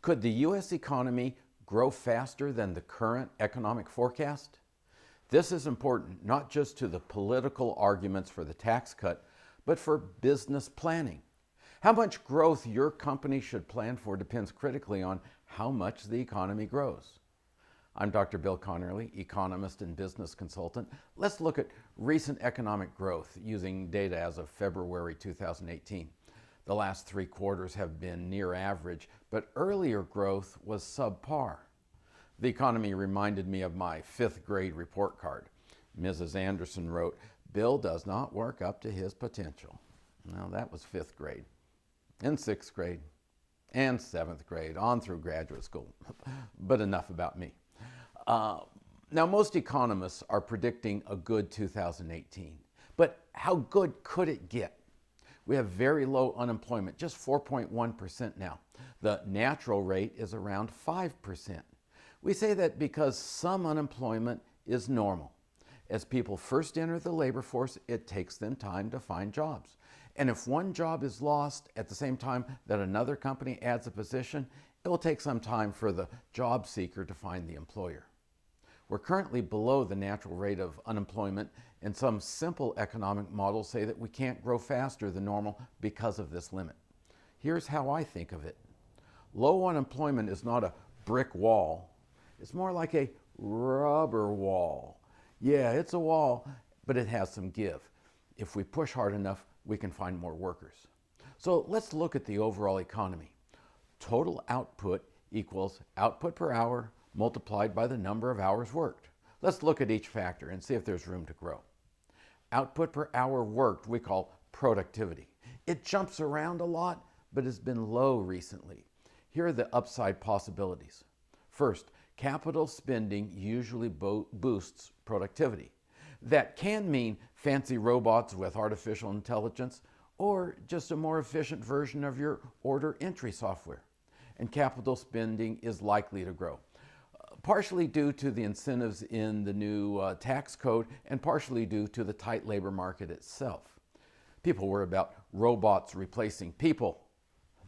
Could the U.S. economy grow faster than the current economic forecast? This is important not just to the political arguments for the tax cut, but for business planning. How much growth your company should plan for depends critically on how much the economy grows. I'm Dr. Bill Connerly, economist and business consultant. Let's look at recent economic growth using data as of February 2018. The last 3 quarters have been near average, but earlier growth was subpar. The economy reminded me of my 5th grade report card. Mrs. Anderson wrote, "Bill does not work up to his potential." Now that was 5th grade. In 6th grade and 7th grade, on through graduate school. But enough about me. Now most economists are predicting a good 2018. But how good could it get? We have very low unemployment, just 4.1% now. The natural rate is around 5%. We say that because some unemployment is normal. As people first enter the labor force, it takes them time to find jobs. And if one job is lost at the same time that another company adds a position, it will take some time for the job seeker to find the employer. We're currently below the natural rate of unemployment, and some simple economic models say that we can't grow faster than normal because of this limit. Here's how I think of it. Low unemployment is not a brick wall. It's more like a rubber wall. Yeah, it's a wall, but it has some give. If we push hard enough, we can find more workers. So let's look at the overall economy. Total output equals output per hour multiplied by the number of hours worked. Let's look at each factor and see if there's room to grow. Output per hour worked we call productivity. It jumps around a lot, but has been low recently. Here are the upside possibilities. First, capital spending usually boosts productivity. That can mean fancy robots with artificial intelligence or just a more efficient version of your order entry software. And capital spending is likely to grow, partially due to the incentives in the new tax code and partially due to the tight labor market itself. People worry about robots replacing people.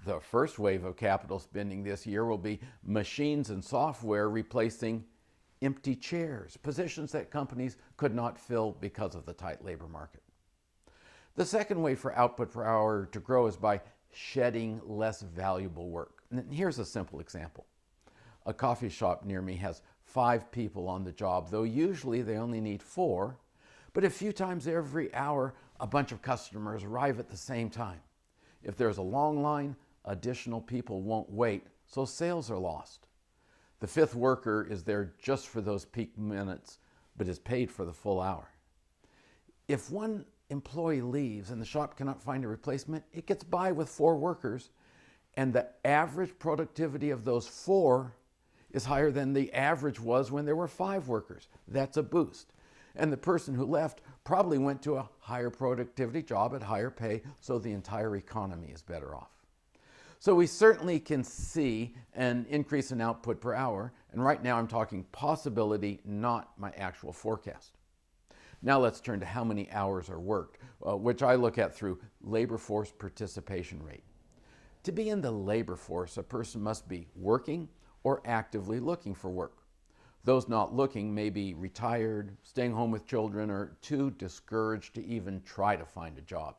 The first wave of capital spending this year will be machines and software replacing empty chairs, positions that companies could not fill because of the tight labor market. The second way for output per hour to grow is by shedding less valuable work. And here's a simple example. A coffee shop near me has 5 people on the job, though usually they only need 4, but a few times every hour, a bunch of customers arrive at the same time. If there's a long line, additional people won't wait, so sales are lost. The 5th worker is there just for those peak minutes, but is paid for the full hour. If one employee leaves and the shop cannot find a replacement, it gets by with 4 workers, and the average productivity of those 4 is higher than the average was when there were 5 workers. That's a boost. And the person who left probably went to a higher productivity job at higher pay, so the entire economy is better off. So we certainly can see an increase in output per hour, and right now I'm talking possibility, not my actual forecast. Now let's turn to how many hours are worked, which I look at through labor force participation rate. To be in the labor force, a person must be working or actively looking for work. Those not looking may be retired, staying home with children, or too discouraged to even try to find a job.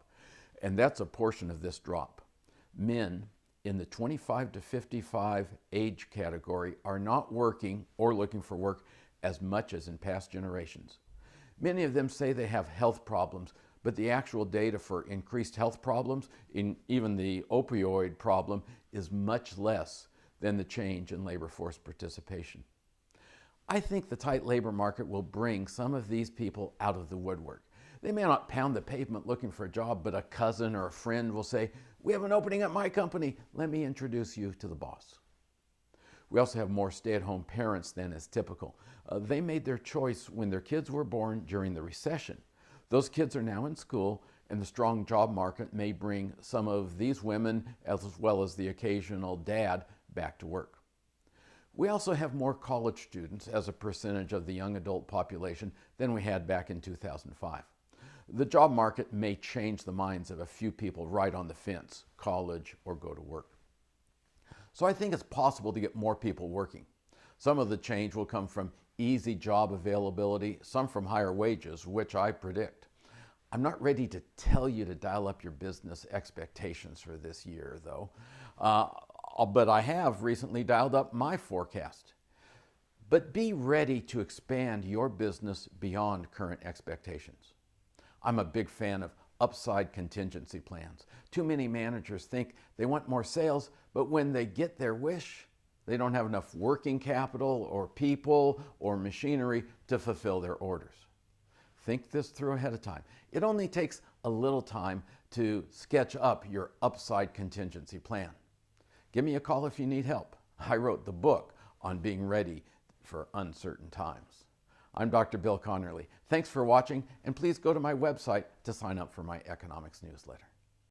And that's a portion of this drop. Men in the 25 to 55 age category are not working or looking for work as much as in past generations. Many of them say they have health problems, but the actual data for increased health problems, in even the opioid problem, is much less than the change in labor force participation. I think the tight labor market will bring some of these people out of the woodwork. They may not pound the pavement looking for a job, but a cousin or a friend will say, "We have an opening at my company. Let me introduce you to the boss." We also have more stay-at-home parents than is typical. They made their choice when their kids were born during the recession. Those kids are now in school, and the strong job market may bring some of these women, as well as the occasional dad, back to work. We also have more college students as a percentage of the young adult population than we had back in 2005. The job market may change the minds of a few people right on the fence, college or go to work. So I think it's possible to get more people working. Some of the change will come from easy job availability, some from higher wages, which I predict. I'm not ready to tell you to dial up your business expectations for this year, though. But I have recently dialed up my forecast. But be ready to expand your business beyond current expectations. I'm a big fan of upside contingency plans. Too many managers think they want more sales, but when they get their wish, they don't have enough working capital or people or machinery to fulfill their orders. Think this through ahead of time. It only takes a little time to sketch up your upside contingency plan. Give me a call if you need help. I wrote the book on being ready for uncertain times. I'm Dr. Bill Connerly. Thanks for watching, and please go to my website to sign up for my economics newsletter.